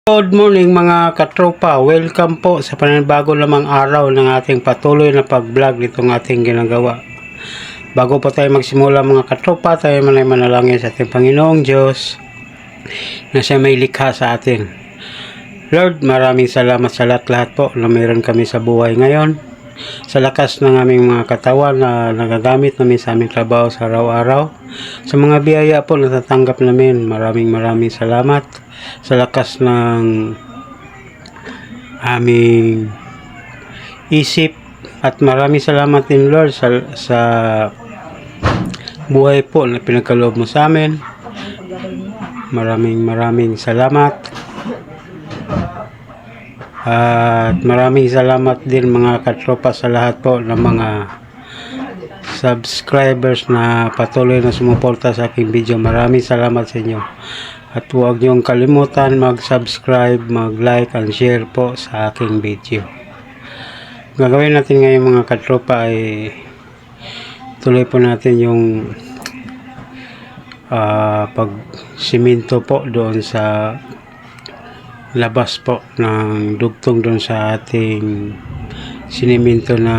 Good morning mga katropa, welcome po sa pananibago lamang araw ng ating patuloy na pag-vlog nitong ating ginagawa. Bago po tayo magsimula mga katropa, tayo manalangin sa ating Panginoong Diyos na siya may likha sa atin. Lord, maraming salamat sa lahat po na mayroon kami sa buhay ngayon. Sa lakas ng aming mga katawan na nagagamit namin sa aming trabaho sa araw-araw. Sa mga biyaya po na natatanggap namin, maraming salamat. Sa lakas ng aming isip at maraming salamat din Lord sa buhay po na pinagkaloob mo sa amin. Maraming salamat. At maraming salamat din mga katropa sa lahat po ng mga subscribers na patuloy na sumuporta sa aking video. Maraming salamat sa inyo. At huwag niyong kalimutan mag-subscribe, mag-like and share po sa aking video. Gagawin natin ngayon mga katropa ay tuloy po natin yung pag-siminto po doon sa labas po ng dugtong doon sa ating siniminto na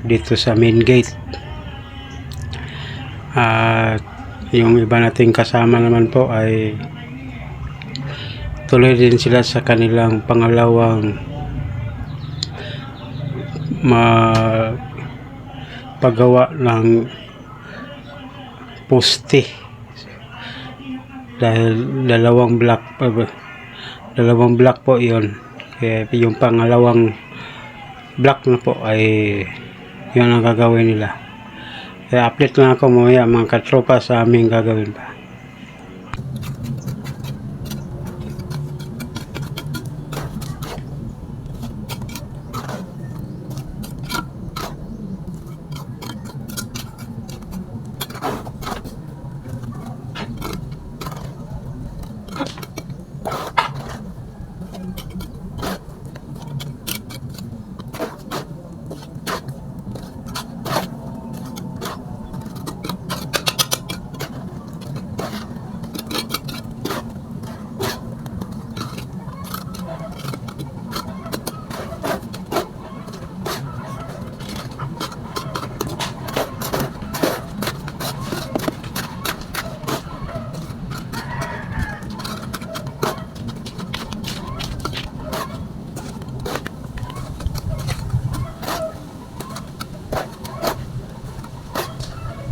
dito sa main gate. At yung iba nating kasama naman po ay tuloy din sila sa kanilang pangalawang paggawa ng poste dahil dalawang block po yun. Kaya yung pangalawang block na po ay yun ang gagawin nila. Kaya update na ako mamaya mga katropa sa aming gagawin pa.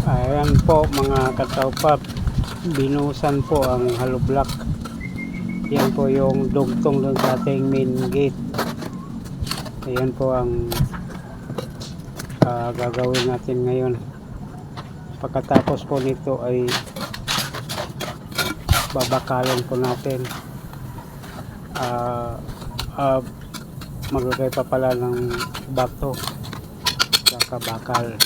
Ayan po mga katropa, binusan po ang hollow block. Yan po yung dugtong doon sa ating main gate. Ayan po ang gagawin natin ngayon. Pagkatapos po nito ay babakalan po natin. Maglagay pa pala ng bato saka bakal.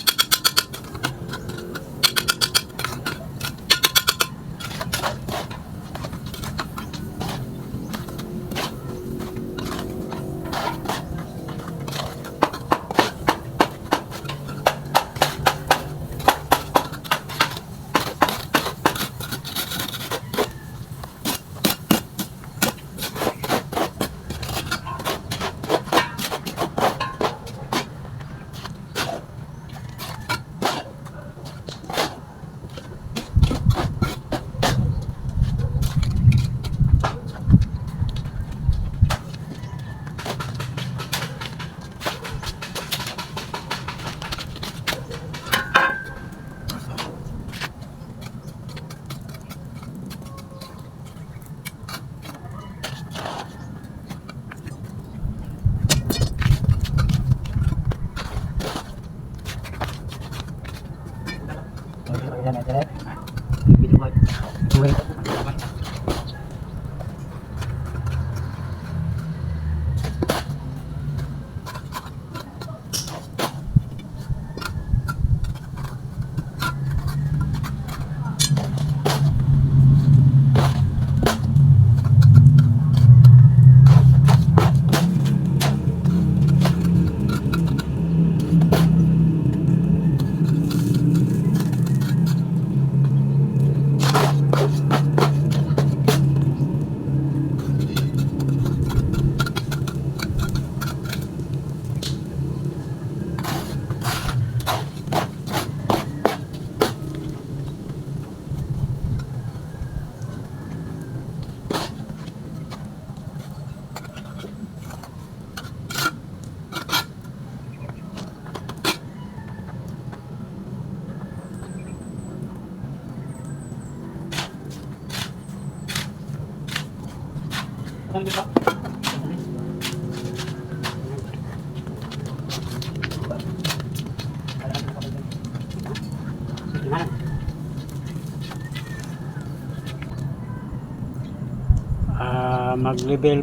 Mag-level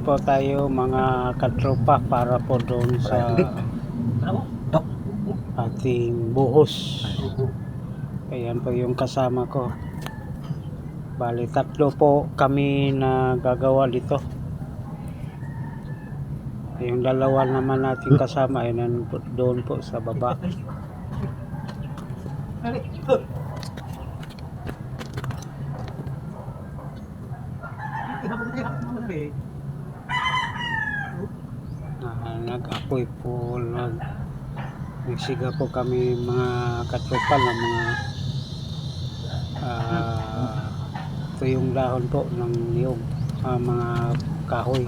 po tayo mga katropa para po doon sa ating buhos. Ayan po yung kasama ko. Bali, 3 po kami na gagawa dito. Yung 2 naman natin kasama ay doon po sa baba. Nag-apoy po, nagsiga po kami mga katropa ng mga ito yung dahon po ng niyog, mga kahoy.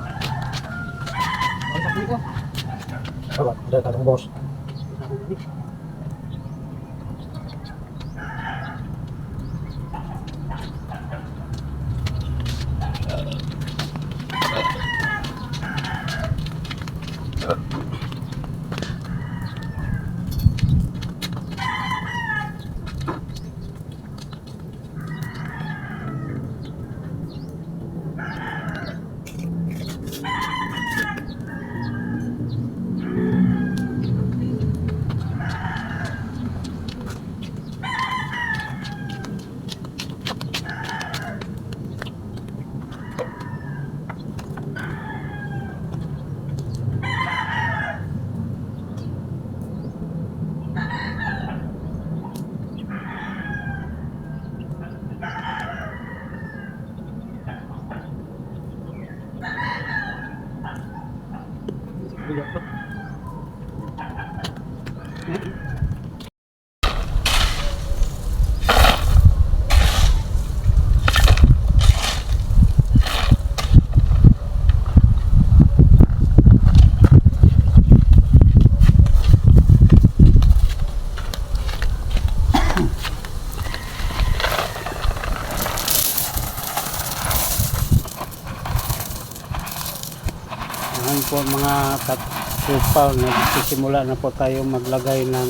Ngayon po mga katropa, nagsisimula na po tayo maglagay ng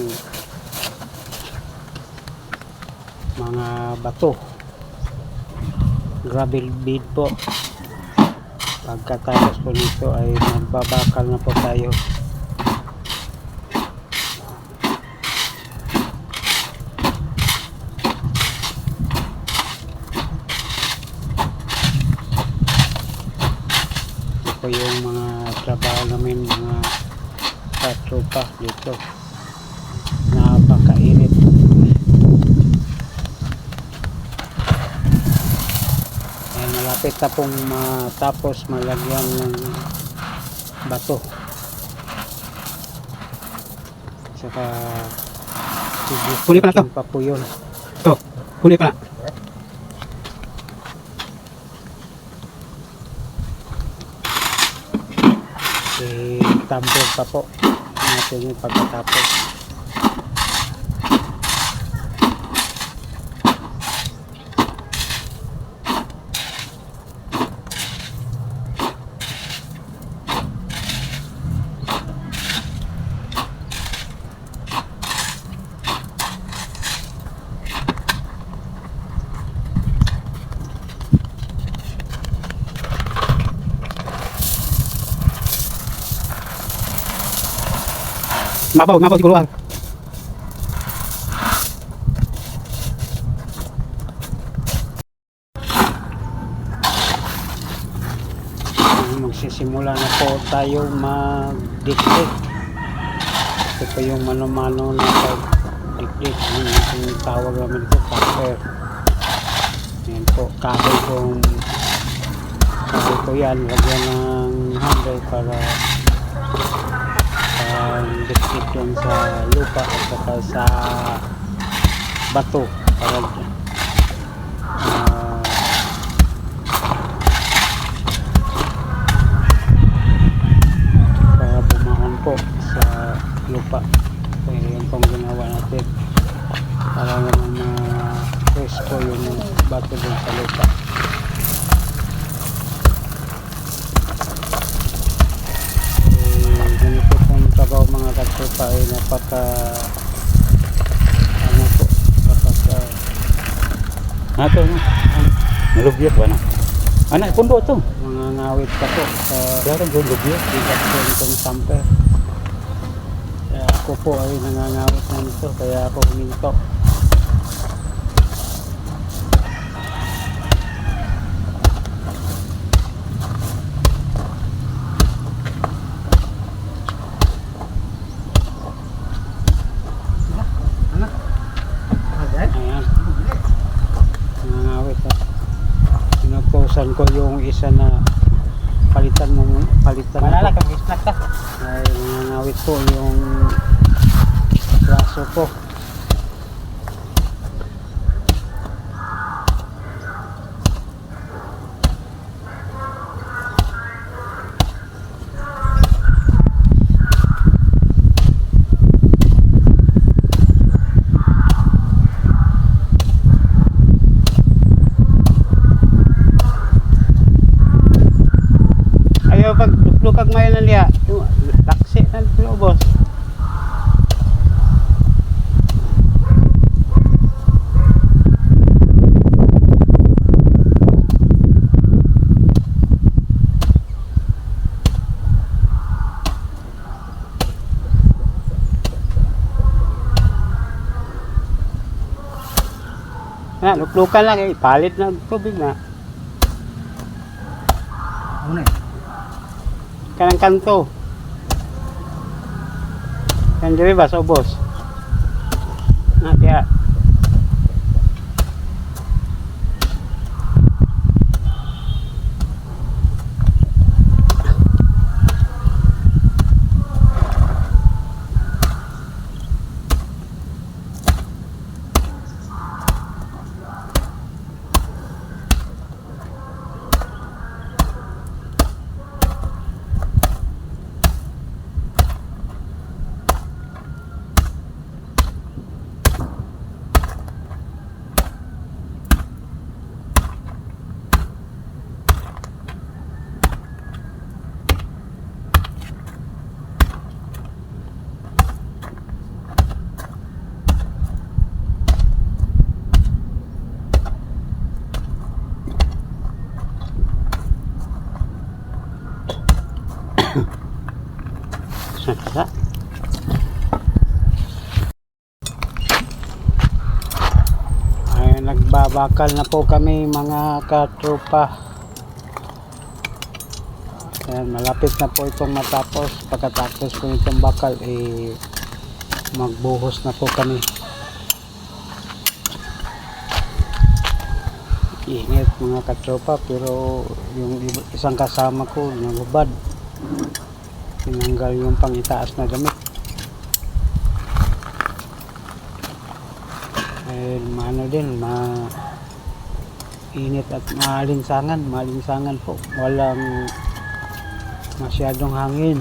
mga bato, gravel bed po. Pagkatapos po nito ay magbabakal na po tayo. Ito yung mga trabaho namin mga katropa dito. Napakainit. Ayan, malapit na pong matapos malagyan ng bato. Saka huli pa na to. pa po yun. Ito, huli pa na. Tambor pa po natin yung pagkatapos. Mabaw siguro ah. Magsisimula na po tayo mag-dikdik. Ito po yung mano-mano na pag-dikdik. Yung tawag namin ito, paper. Yan po, kahoy po yan. Lagyan ng handle para dikdik yun sa lupa at saka sa bato para bumaon po sa lupa. Kaya yun pong ginawa natin para naman na-press po yung bato dun sa lupa. katropa ay napaka ano po, napaka Ato no. Nalubyak ba na? Anak pundo to. mga ngawit pa po sa Daran ko lubyak. bigat po nitong samper. Kaya ako po ay nangangawit na nito, kaya ako huminto. Ayan. Nangangawit na. Pinuposan ko yung isa na palitan mo Manala ka snack ka. ay nangangawit po yung braso ko. Ayaw pag lukag mayo na niya laksi na dito boss. Na, luklukan lang eh, palit na tubig na. Ano eh? Kanang kanto. Kan diri ba sa ubos? Na tiya. Sa. Ay, nagbabakal na po kami mga katropa. Ayan, malapit na po itong matapos. Pagkatapos po itong bakal, magbuhos na po kami. Init mga katropa, pero yung isang kasama ko nagubad. Tinanggal yung pangitaas na damit. Ano din, init at malinsangan po. Walang masyadong hangin.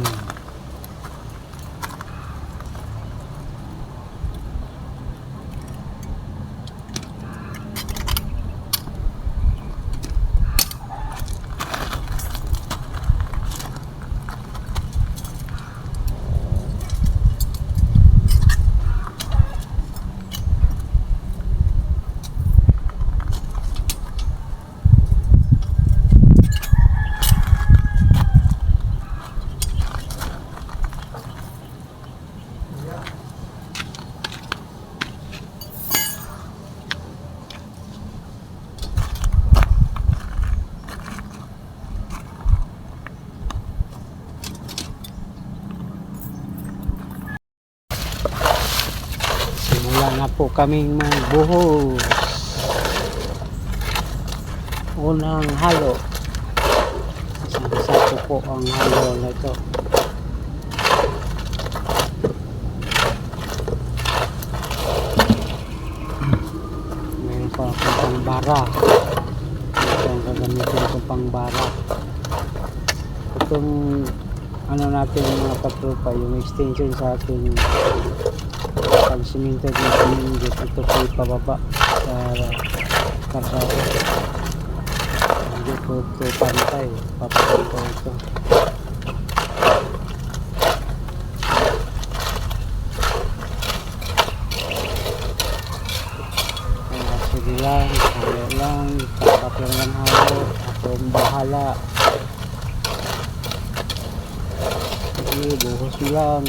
Simula na po kaming magbuhos. Unang halo. Isang sako po ang halo na ito. Meron pa akong pangbara. Ito ang gagamitin kong pangbara. Itong ano natin mga katropa, yung extension sa ating pag-siminto dito ito po ipababa sa karsada. Hindi po ito pantay, papatay po ito. Ikaw lang halo, ako ang bahala. Sige, buhos mo lang.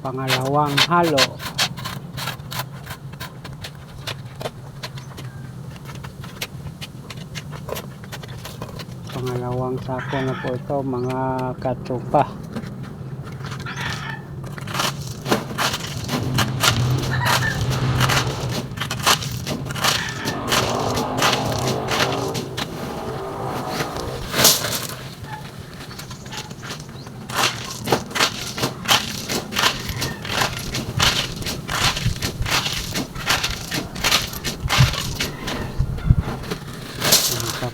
Pangalawang halo. Pangalawang sako na po ito mga katrupa.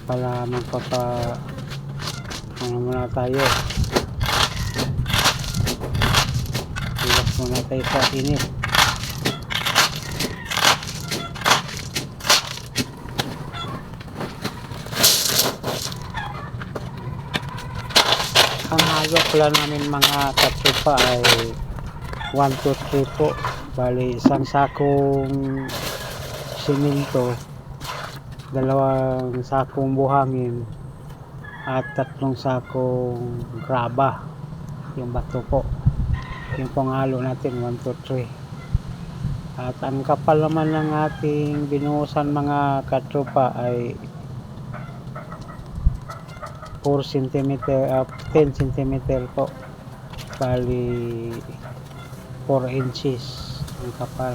Pala ano muna tayo, iwas muna tayo sa init. Ang halo pala namin mga katrupa ay 1, 2, 3 po, bali isang sakong simento, 2 sakong buhangin at 3 sakong graba, yung bato po, yung panghalo natin 1, 2, 3. At ang kapal naman ng ating binuhusan mga katrupa ay 4 cm, 10 cm po. Bali 4 inches ang kapal.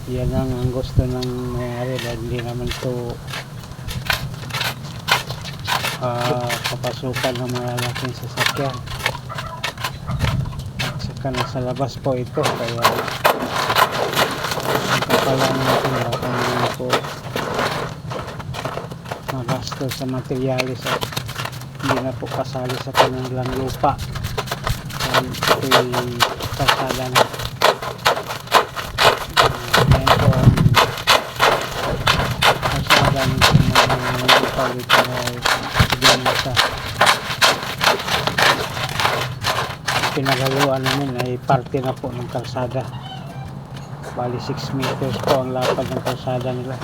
Yan lang ang gusto ng mayari dahil hindi naman to papasukan ng malalaking sasakyan. At saka nasa labas po ito, kaya ang kapalan natin baka naman po magasto sa materialis at hindi na po kasali sa kanilang lupa. Yan ito'y kasada na. Yan po ang kasada ng mga lupa dito ay binasa. Pinagaluan namin ay parte na po ng kalsada. Bali 6 meters po ang lapad ng kalsada nila.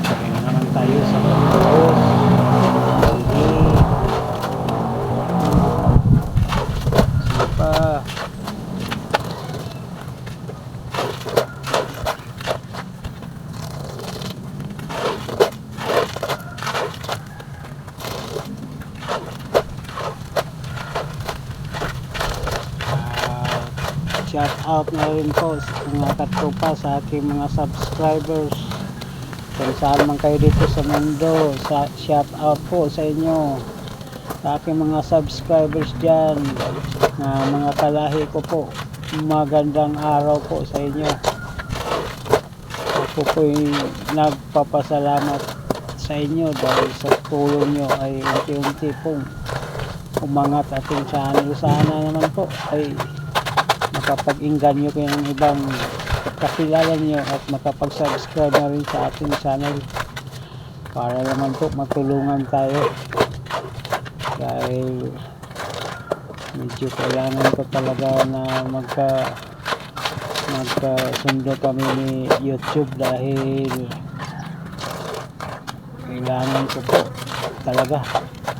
Kaya naman tayo sa pagkakos. Sige pa. Shout out na rin po sa mga katropa, sa aking mga subscribers kung saan man kayo dito sa mundo. Shout out po sa inyo, sa aking mga subscribers dyan, na mga kalahi ko po. Magandang araw po sa inyo. Ako po'y nagpapasalamat sa inyo dahil sa tulong nyo ay unti-unti pong umangat ating channel. Sana naman po ay makapag-inggan nyo kayo ng ibang kakilala nyo at makapag-subscribe na rin sa ating channel para naman po matulungan tayo, dahil medyo kailangan ko talaga na magkasundo kami ni YouTube, dahil kailangan ko po talaga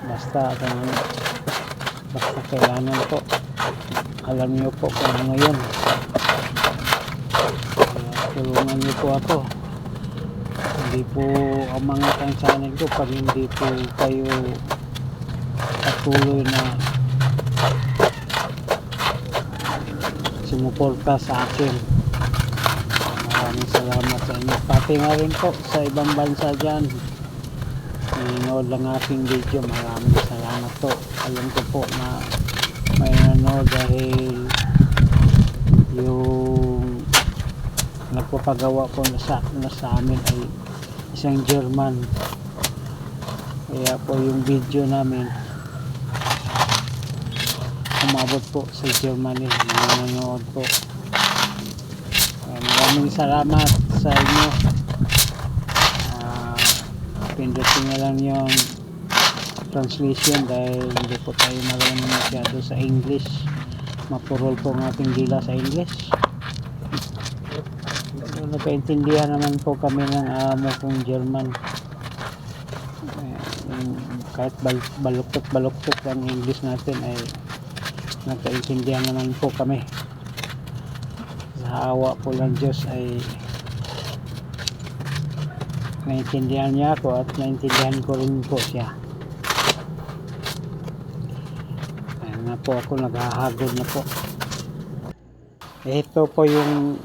basta kailangan po. Alam niyo po kung ano yun. Tulungan niyo po ako. Hindi po umangat ang channel ko pag hindi po kayo patuloy na sumuporta sa akin. Maraming salamat sa inyo. Pati nga rin po sa ibang bansa dyan, nanonood lang aking video. Maraming salamat po. Alam ko po na may nanonood dahil yung nagpapagawa po na sa amin ay isang German, kaya po yung video namin umabot po sa Germany. Nanonood po. Maraming salamat sa inyo. Pindutin na lang yung translation dahil hindi po tayo marunong masyado sa English. Mapurol po ang ating dila sa English. Pero nagkaintindihan naman po kami ng amo kong German. Kahit baluktot ang English natin ay nagkaintindihan naman po kami. Sa awa po lang Diyos ay naintindihan niya ako at naintindihan ko rin po siya. Na po ako, naghahagod na po. Ito po yung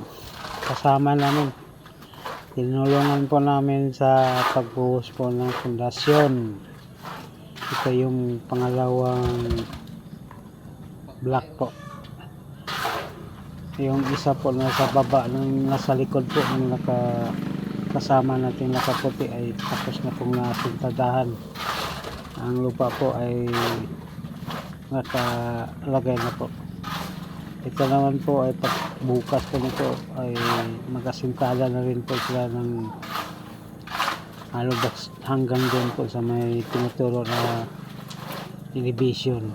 kasama namin. Tinulungan po namin sa pagbuhos po ng pundasyon. Ito yung pangalawang block po. Yung isa po nasa baba, nasa likod po ng kasama natin nakaputi ay tapos na pong nasintadahan. Ang lupa po ay nakalagay na po. Ito naman po ay pagbukas po nito ay magasintada na rin po sila ng halubas hanggang doon po sa may tinuturo na elevation.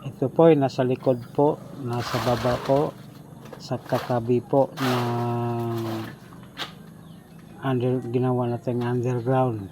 Ito po ay nasa likod po, nasa baba po, sa katabi po ng ginawa natin underground.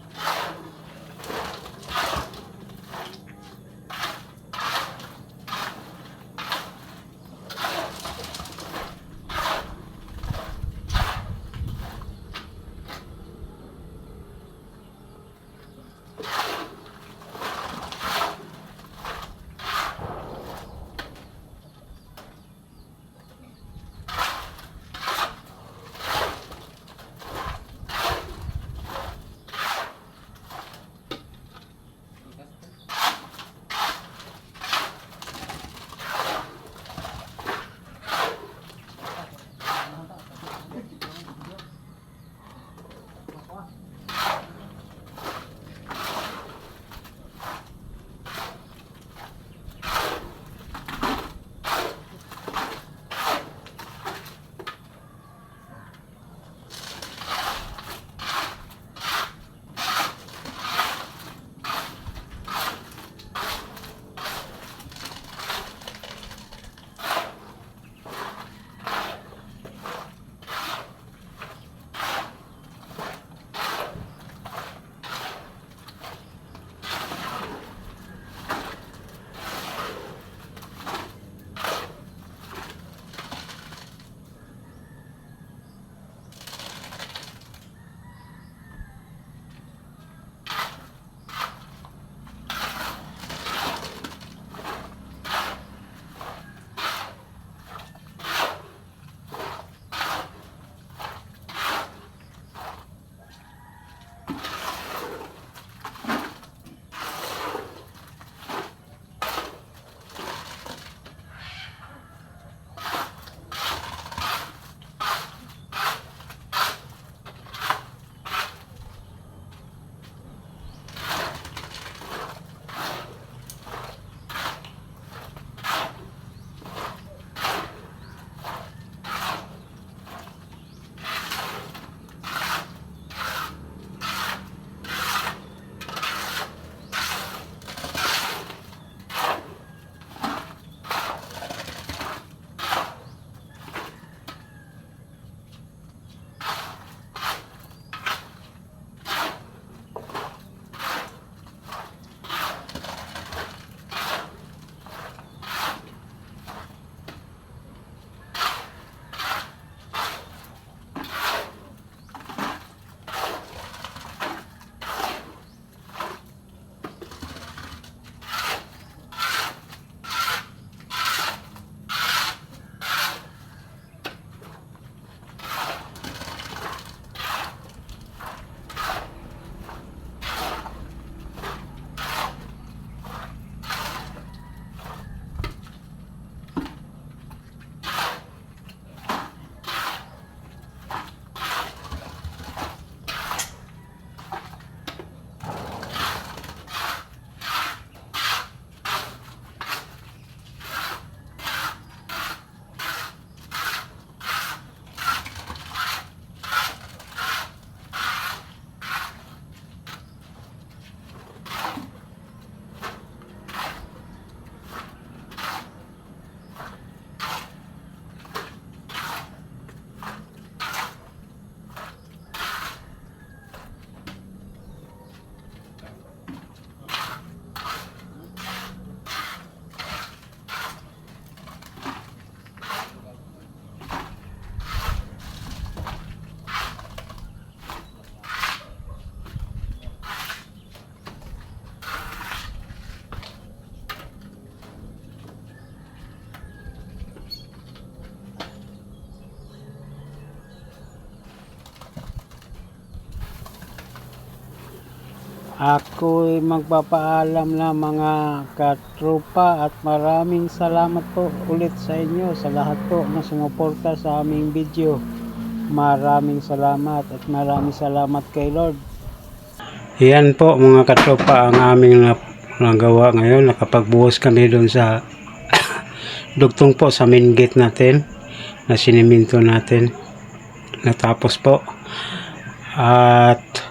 Ako'y magpapaalam na mga katropa at maraming salamat po ulit sa inyo sa lahat po na sumuporta sa aming video. Maraming salamat at maraming salamat kay Lord. Yan po mga katropa ang aming nagawa ngayon. Nakapagbuhos kami doon sa dugtong po sa main gate natin na siniminto natin. Natapos po. At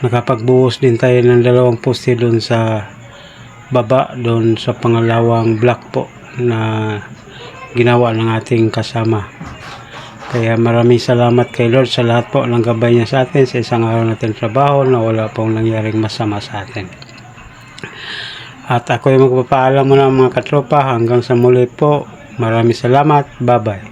nakapagbuhos din tayo ng 2 poste doon sa baba, doon sa pangalawang block po na ginawa ng ating kasama. Kaya maraming salamat kay Lord sa lahat po ng gabay niya sa atin sa isang araw natin trabaho na wala pong nangyaring masama sa atin. At ako ay magpapaalam muna mga katropa hanggang sa muli po. Maraming salamat. Bye bye.